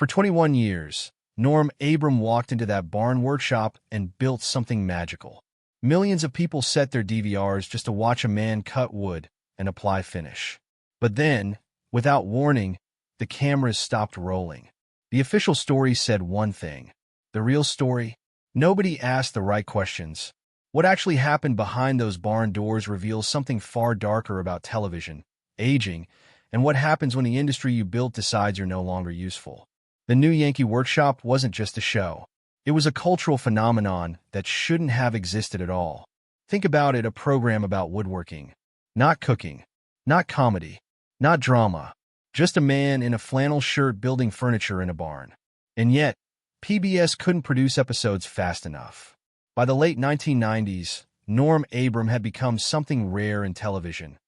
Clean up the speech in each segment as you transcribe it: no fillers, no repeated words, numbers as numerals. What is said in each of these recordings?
For 21 years, Norm Abram walked into that barn workshop and built something magical. Millions of people set their DVRs just to watch a man cut wood and apply finish. But then, without warning, the cameras stopped rolling. The official story said one thing. The real story? Nobody asked the right questions. What actually happened behind those barn doors reveals something far darker about television, aging, and what happens when the industry you built decides you're no longer useful. The new Yankee Workshop wasn't just a show. It was a cultural phenomenon that shouldn't have existed at all. Think about it, a program about woodworking. Not cooking. Not comedy. Not drama. Just a man in a flannel shirt building furniture in a barn. And yet, PBS couldn't produce episodes fast enough. By the late 1990s, Norm Abram had become something rare in television.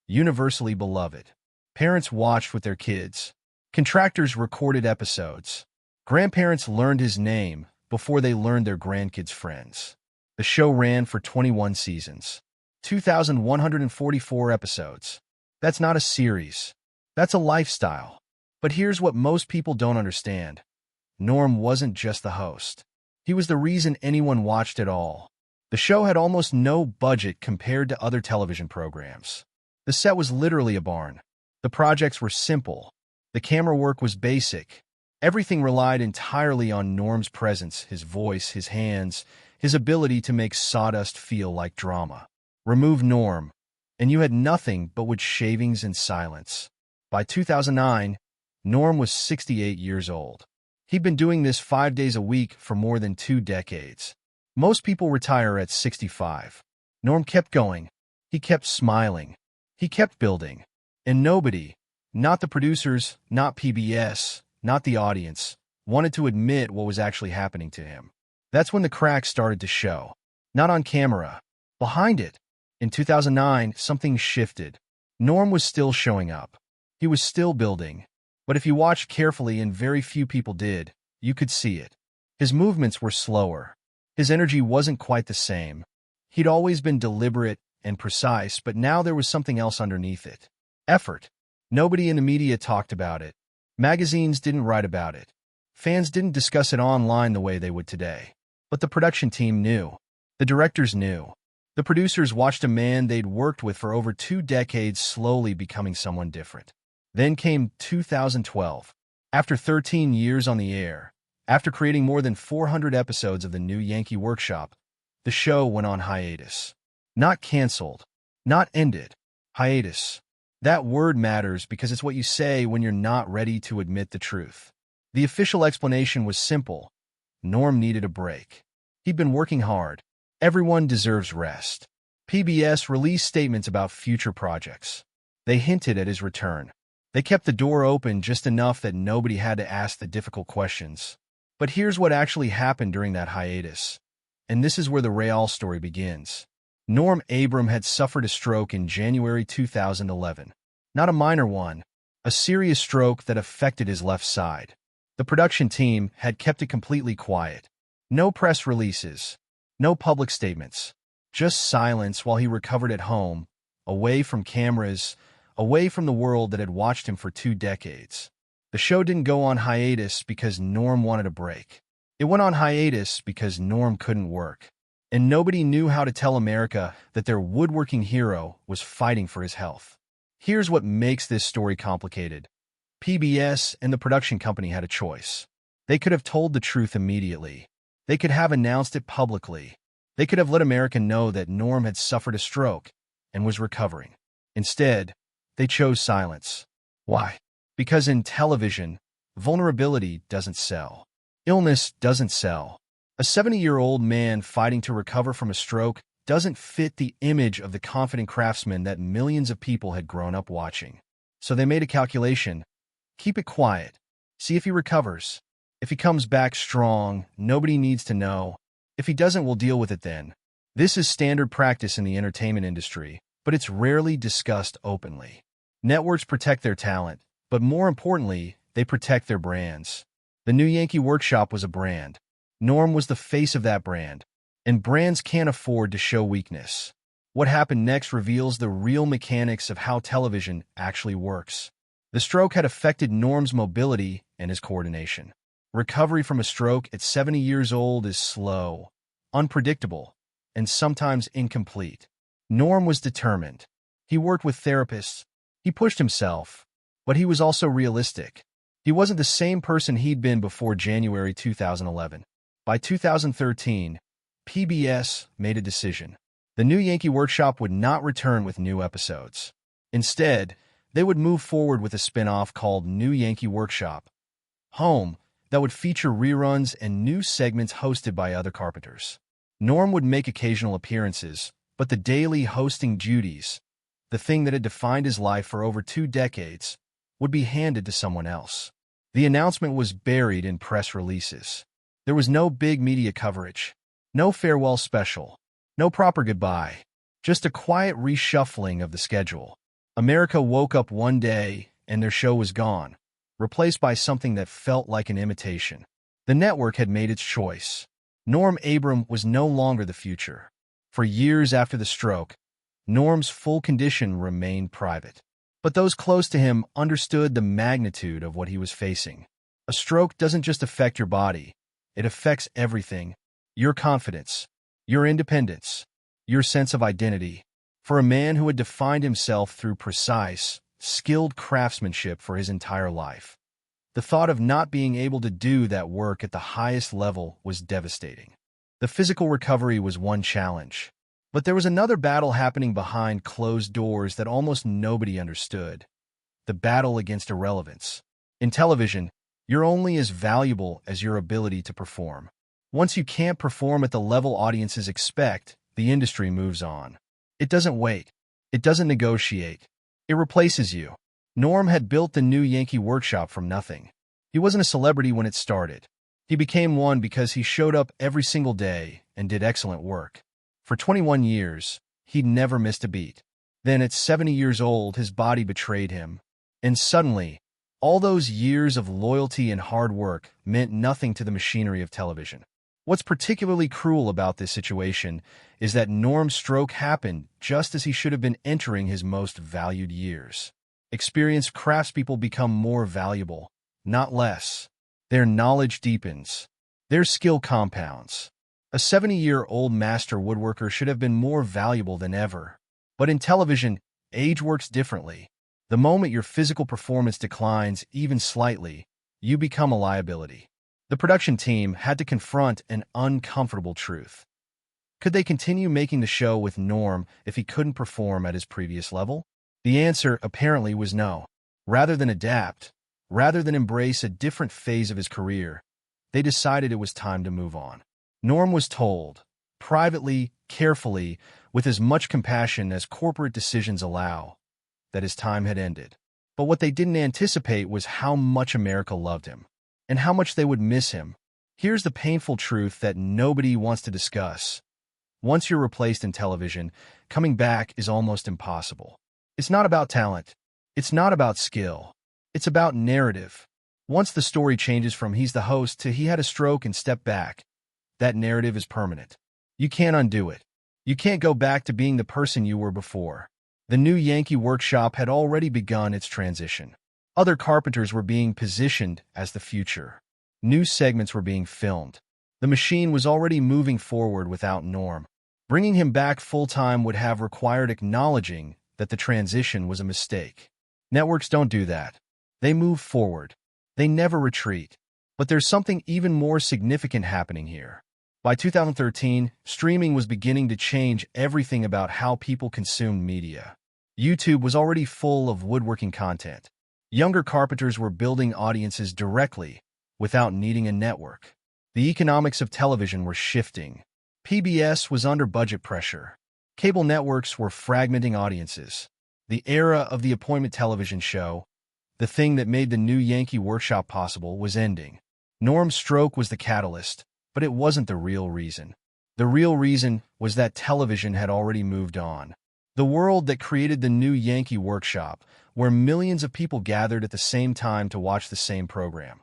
Universally beloved. Parents watched with their kids. Contractors recorded episodes. Grandparents learned his name before they learned their grandkids' friends. The show ran for 21 seasons. 2,144 episodes. That's not a series. That's a lifestyle. But here's what most people don't understand. Norm wasn't just the host. He was the reason anyone watched it all. The show had almost no budget compared to other television programs. The set was literally a barn. The projects were simple. The camera work was basic. Everything relied entirely on Norm's presence, his voice, his hands, his ability to make sawdust feel like drama. Remove Norm, and you had nothing but wood shavings and silence. By 2009, Norm was 68 years old. He'd been doing this 5 days a week for more than 2 decades. Most people retire at 65. Norm kept going. He kept smiling. He kept building. And nobody, not the producers, not PBS, not the audience, wanted to admit what was actually happening to him. That's when the cracks started to show. Not on camera. Behind it. In 2009, something shifted. Norm was still showing up. He was still building. But if you watched carefully, and very few people did, you could see it. His movements were slower. His energy wasn't quite the same. He'd always been deliberate and precise, but now there was something else underneath it. Effort. Nobody in the media talked about it. Magazines didn't write about it. Fans didn't discuss it online the way they would today. But the production team knew. The directors knew. The producers watched a man they'd worked with for over 2 decades slowly becoming someone different. Then came 2012. After 13 years on the air, after creating more than 400 episodes of the new Yankee Workshop, the show went on hiatus. Not canceled. Not ended. Hiatus. That word matters because it's what you say when you're not ready to admit the truth. The official explanation was simple. Norm needed a break. He'd been working hard. Everyone deserves rest. PBS released statements about future projects. They hinted at his return. They kept the door open just enough that nobody had to ask the difficult questions. But here's what actually happened during that hiatus. And this is where the real story begins. Norm Abram had suffered a stroke in January 2011. Not a minor one, a serious stroke that affected his left side. The production team had kept it completely quiet. No press releases, no public statements, just silence while he recovered at home, away from cameras, away from the world that had watched him for 2 decades. The show didn't go on hiatus because Norm wanted a break. It went on hiatus because Norm couldn't work. And nobody knew how to tell America that their woodworking hero was fighting for his health. Here's what makes this story complicated. PBS and the production company had a choice. They could have told the truth immediately. They could have announced it publicly. They could have let America know that Norm had suffered a stroke and was recovering. Instead, they chose silence. Why? Because in television, vulnerability doesn't sell. Illness doesn't sell. A 70-year-old man fighting to recover from a stroke doesn't fit the image of the confident craftsman that millions of people had grown up watching. So they made a calculation. Keep it quiet. See if he recovers. If he comes back strong, nobody needs to know. If he doesn't, we'll deal with it then. This is standard practice in the entertainment industry, but it's rarely discussed openly. Networks protect their talent, but more importantly, they protect their brands. The new Yankee Workshop was a brand. Norm was the face of that brand, and brands can't afford to show weakness. What happened next reveals the real mechanics of how television actually works. The stroke had affected Norm's mobility and his coordination. Recovery from a stroke at 70 years old is slow, unpredictable, and sometimes incomplete. Norm was determined. He worked with therapists. He pushed himself, but he was also realistic. He wasn't the same person he'd been before January 2011. By 2013, PBS made a decision. The new Yankee Workshop would not return with new episodes. Instead, they would move forward with a spin-off called New Yankee Workshop Home that would feature reruns and new segments hosted by other Carpenters. Norm would make occasional appearances, but the daily hosting duties, the thing that had defined his life for over 2 decades, would be handed to someone else. The announcement was buried in press releases. There was no big media coverage, no farewell special, no proper goodbye, just a quiet reshuffling of the schedule. America woke up one day and their show was gone, replaced by something that felt like an imitation. The network had made its choice. Norm Abram was no longer the future. For years after the stroke, Norm's full condition remained private. But those close to him understood the magnitude of what he was facing. A stroke doesn't just affect your body. It affects everything. Your confidence, your independence, your sense of identity. For a man who had defined himself through precise, skilled craftsmanship for his entire life, the thought of not being able to do that work at the highest level was devastating. The physical recovery was one challenge, but there was another battle happening behind closed doors that almost nobody understood. The battle against irrelevance. In television, you're only as valuable as your ability to perform. Once you can't perform at the level audiences expect, the industry moves on. It doesn't wait. It doesn't negotiate. It replaces you. Norm had built the new Yankee Workshop from nothing. He wasn't a celebrity when it started. He became one because he showed up every single day and did excellent work. For 21 years, he'd never missed a beat. Then at 70 years old, his body betrayed him. And suddenly, all those years of loyalty and hard work meant nothing to the machinery of television. What's particularly cruel about this situation is that Norm's stroke happened just as he should have been entering his most valued years. Experienced craftspeople become more valuable, not less. Their knowledge deepens. Their skill compounds. A 70-year-old master woodworker should have been more valuable than ever. But in television, age works differently. The moment your physical performance declines even slightly, you become a liability. The production team had to confront an uncomfortable truth. Could they continue making the show with Norm if he couldn't perform at his previous level? The answer apparently was no. Rather than adapt, rather than embrace a different phase of his career, they decided it was time to move on. Norm was told, privately, carefully, with as much compassion as corporate decisions allow, that his time had ended. But what they didn't anticipate was how much America loved him, and how much they would miss him. Here's the painful truth that nobody wants to discuss. Once you're replaced in television, coming back is almost impossible. It's not about talent. It's not about skill. It's about narrative. Once the story changes from he's the host to he had a stroke and stepped back, that narrative is permanent. You can't undo it. You can't go back to being the person you were before. The new Yankee Workshop had already begun its transition. Other Carpenters were being positioned as the future. New segments were being filmed. The machine was already moving forward without Norm. Bringing him back full-time would have required acknowledging that the transition was a mistake. Networks don't do that. They move forward. They never retreat. But there's something even more significant happening here. By 2013, streaming was beginning to change everything about how people consumed media. YouTube was already full of woodworking content. Younger Carpenters were building audiences directly, without needing a network. The economics of television were shifting. PBS was under budget pressure. Cable networks were fragmenting audiences. The era of the appointment television show, the thing that made the new Yankee Workshop possible, was ending. Norm's stroke was the catalyst, but it wasn't the real reason. The real reason was that television had already moved on. The world that created the new Yankee Workshop, where millions of people gathered at the same time to watch the same program.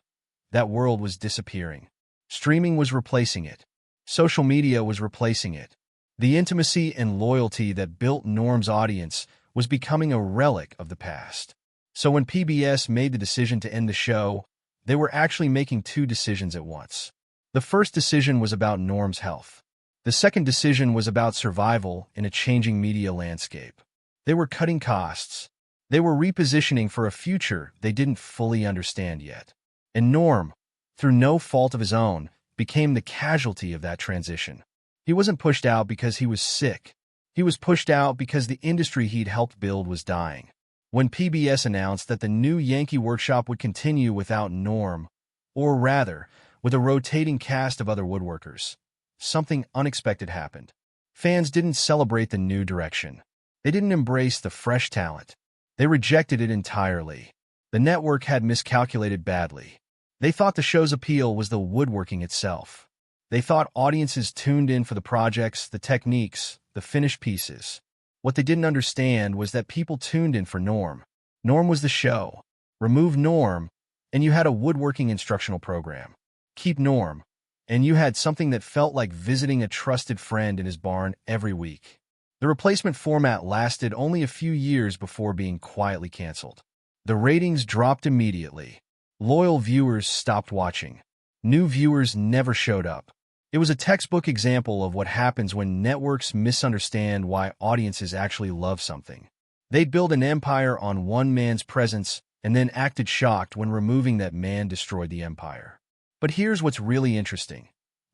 That world was disappearing. Streaming was replacing it. Social media was replacing it. The intimacy and loyalty that built Norm's audience was becoming a relic of the past. So when PBS made the decision to end the show, They were actually making two decisions at once. The first decision was about Norm's health. The second decision was about survival in a changing media landscape. They were cutting costs. They were repositioning for a future they didn't fully understand yet. And Norm, through no fault of his own, became the casualty of that transition. He wasn't pushed out because he was sick. He was pushed out because the industry he'd helped build was dying. When PBS announced that the new Yankee workshop would continue without Norm, or rather, with a rotating cast of other woodworkers, something unexpected happened. Fans didn't celebrate the new direction. They didn't embrace the fresh talent. They rejected it entirely. The network had miscalculated badly. They thought the show's appeal was the woodworking itself. They thought audiences tuned in for the projects, the techniques, the finished pieces. What they didn't understand was that people tuned in for Norm. Norm was the show. Remove Norm, and you had a woodworking instructional program. Keep Norm, and you had something that felt like visiting a trusted friend in his barn every week. The replacement format lasted only a few years before being quietly canceled. The ratings dropped immediately. Loyal viewers stopped watching. New viewers never showed up. It was a textbook example of what happens when networks misunderstand why audiences actually love something. They'd build an empire on one man's presence and then acted shocked when removing that man destroyed the empire. But here's what's really interesting.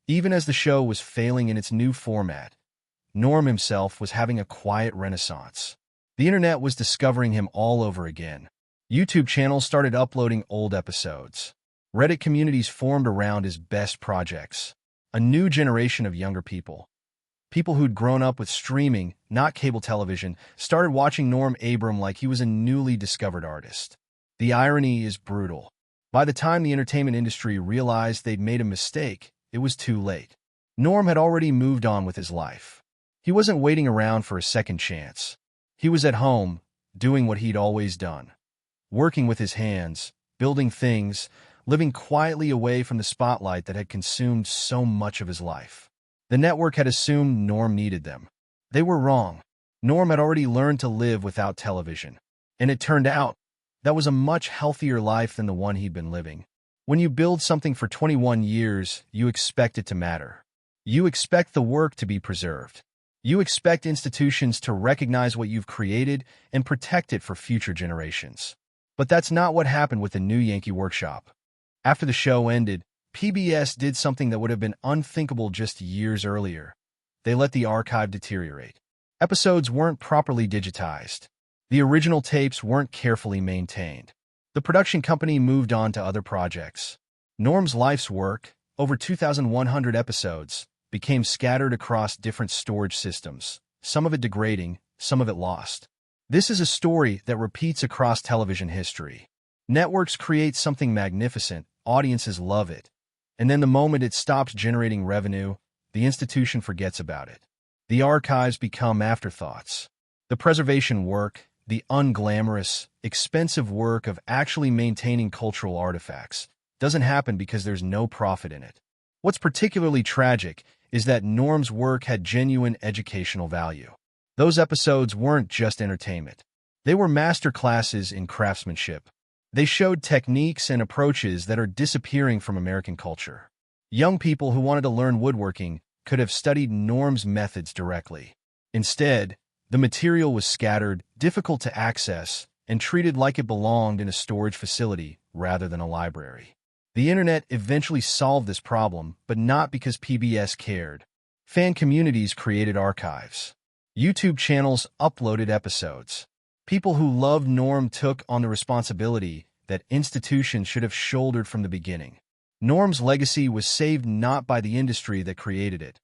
Even as the show was failing in its new format, Norm himself was having a quiet renaissance. The internet was discovering him all over again. YouTube channels started uploading old episodes. Reddit communities formed around his best projects. A new generation of younger people, people who'd grown up with streaming, not cable television, started watching Norm Abram like he was a newly discovered artist. The irony is brutal. By the time the entertainment industry realized they'd made a mistake, it was too late. Norm had already moved on with his life. He wasn't waiting around for a second chance. He was at home, doing what he'd always done. Working with his hands, building things, living quietly away from the spotlight that had consumed so much of his life. The network had assumed Norm needed them. They were wrong. Norm had already learned to live without television. And it turned out, that was a much healthier life than the one he'd been living. When you build something for 21 years, you expect it to matter. You expect the work to be preserved. You expect institutions to recognize what you've created and protect it for future generations. But that's not what happened with the new Yankee workshop. After the show ended, PBS did something that would have been unthinkable just years earlier. They let the archive deteriorate. Episodes weren't properly digitized. The original tapes weren't carefully maintained. The production company moved on to other projects. Norm's life's work, over 2,100 episodes, became scattered across different storage systems, some of it degrading, some of it lost. This is a story that repeats across television history. Networks create something magnificent, audiences love it, and then the moment it stops generating revenue, the institution forgets about it. The archives become afterthoughts. The preservation work, the unglamorous, expensive work of actually maintaining cultural artifacts, doesn't happen because there's no profit in it. What's particularly tragic is that Norm's work had genuine educational value. Those episodes weren't just entertainment. They were master classes in craftsmanship. They showed techniques and approaches that are disappearing from American culture. Young people who wanted to learn woodworking could have studied Norm's methods directly. Instead, the material was scattered, difficult to access, and treated like it belonged in a storage facility rather than a library. The internet eventually solved this problem, but not because PBS cared. Fan communities created archives. YouTube channels uploaded episodes. People who loved Norm took on the responsibility that institutions should have shouldered from the beginning. Norm's legacy was saved not by the industry that created it,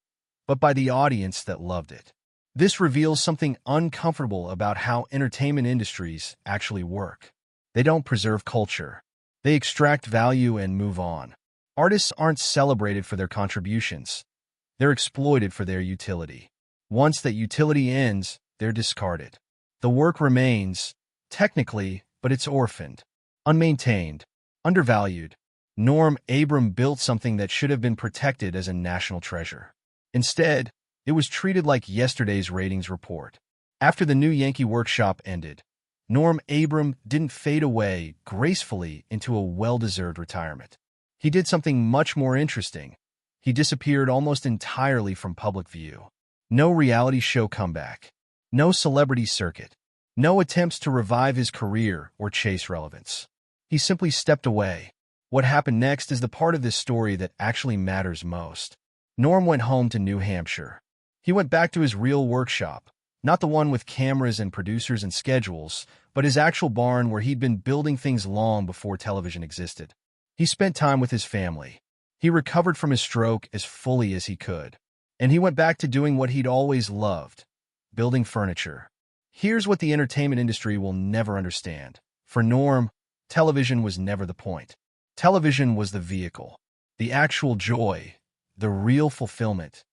but by the audience that loved it. This reveals something uncomfortable about how entertainment industries actually work. They don't preserve culture. They extract value and move on. Artists aren't celebrated for their contributions. They're exploited for their utility. Once that utility ends, they're discarded. The work remains, technically, but it's orphaned, unmaintained, undervalued. Norm Abram built something that should have been protected as a national treasure. Instead, it was treated like yesterday's ratings report. After the new Yankee workshop ended, Norm Abram didn't fade away gracefully into a well-deserved retirement. He did something much more interesting. He disappeared almost entirely from public view. No reality show comeback. No celebrity circuit. No attempts to revive his career or chase relevance. He simply stepped away. What happened next is the part of this story that actually matters most. Norm went home to New Hampshire. He went back to his real workshop, not the one with cameras and producers and schedules, but his actual barn where he'd been building things long before television existed. He spent time with his family. He recovered from his stroke as fully as he could. And he went back to doing what he'd always loved, building furniture. Here's what the entertainment industry will never understand. For Norm, television was never the point. Television was the vehicle. The actual joy, the real fulfillment,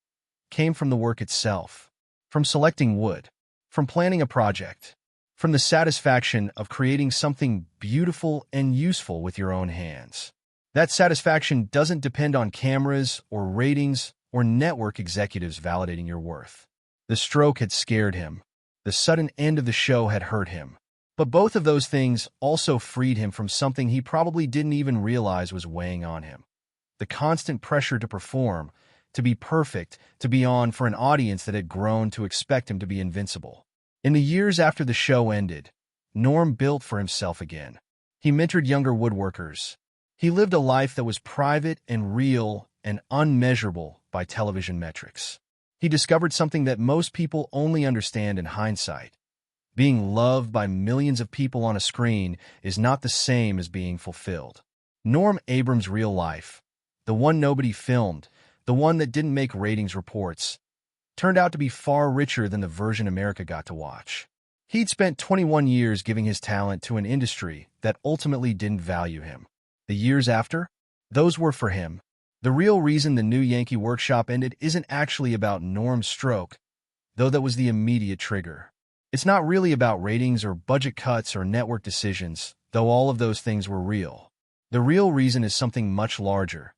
came from the work itself, from selecting wood, from planning a project, from the satisfaction of creating something beautiful and useful with your own hands. That satisfaction doesn't depend on cameras or ratings or network executives validating your worth. The stroke had scared him. The sudden end of the show had hurt him. But both of those things also freed him from something he probably didn't even realize was weighing on him. The constant pressure to perform, to be perfect, to be on for an audience that had grown to expect him to be invincible. In the years after the show ended, Norm built for himself again. He mentored younger woodworkers. He lived a life that was private and real and unmeasurable by television metrics. He discovered something that most people only understand in hindsight. Being loved by millions of people on a screen is not the same as being fulfilled. Norm Abram's real life, the one nobody filmed, the one that didn't make ratings reports, turned out to be far richer than the version America got to watch. He'd spent 21 years giving his talent to an industry that ultimately didn't value him. The years after? Those were for him. The real reason the new Yankee workshop ended isn't actually about Norm's stroke, though that was the immediate trigger. It's not really about ratings or budget cuts or network decisions, though all of those things were real. The real reason is something much larger.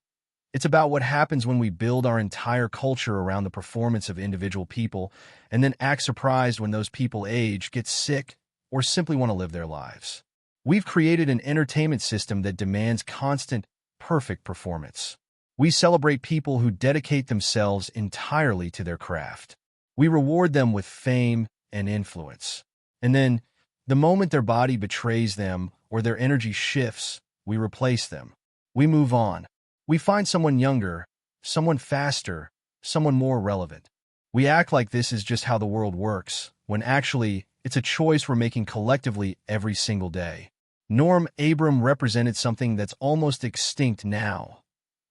It's about what happens when we build our entire culture around the performance of individual people and then act surprised when those people age, get sick, or simply want to live their lives. We've created an entertainment system that demands constant, perfect performance. We celebrate people who dedicate themselves entirely to their craft. We reward them with fame and influence. And then, the moment their body betrays them or their energy shifts, we replace them. We move on. We find someone younger, someone faster, someone more relevant. We act like this is just how the world works, when actually, it's a choice we're making collectively every single day. Norm Abram represented something that's almost extinct now: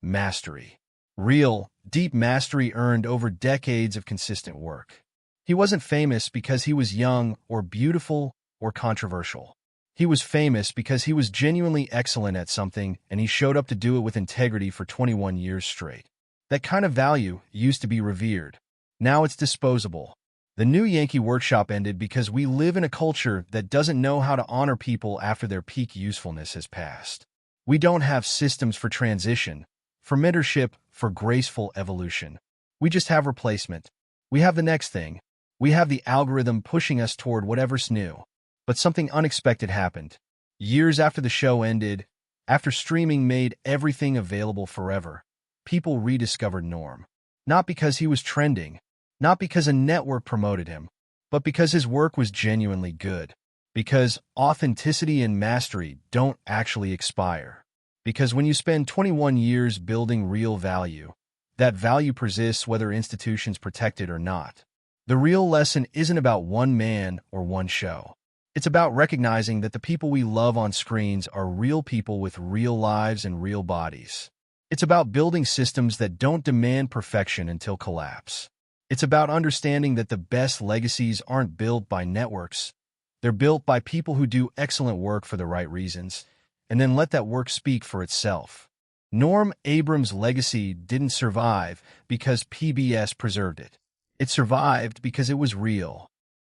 mastery. Real, deep mastery earned over decades of consistent work. He wasn't famous because he was young or beautiful or controversial. He was famous because he was genuinely excellent at something and he showed up to do it with integrity for 21 years straight. That kind of value used to be revered. Now it's disposable. The new Yankee workshop ended because we live in a culture that doesn't know how to honor people after their peak usefulness has passed. We don't have systems for transition, for mentorship, for graceful evolution. We just have replacement. We have the next thing. We have the algorithm pushing us toward whatever's new. But something unexpected happened. Years after the show ended, after streaming made everything available forever, people rediscovered Norm. Not because he was trending, not because a network promoted him, but because his work was genuinely good. Because authenticity and mastery don't actually expire. Because when you spend 21 years building real value, that value persists whether institutions protect it or not. The real lesson isn't about one man or one show. It's about recognizing that the people we love on screens are real people with real lives and real bodies. It's about building systems that don't demand perfection until collapse. It's about understanding that the best legacies aren't built by networks. They're built by people who do excellent work for the right reasons, and then let that work speak for itself. Norm Abram's legacy didn't survive because PBS preserved it. It survived because it was real.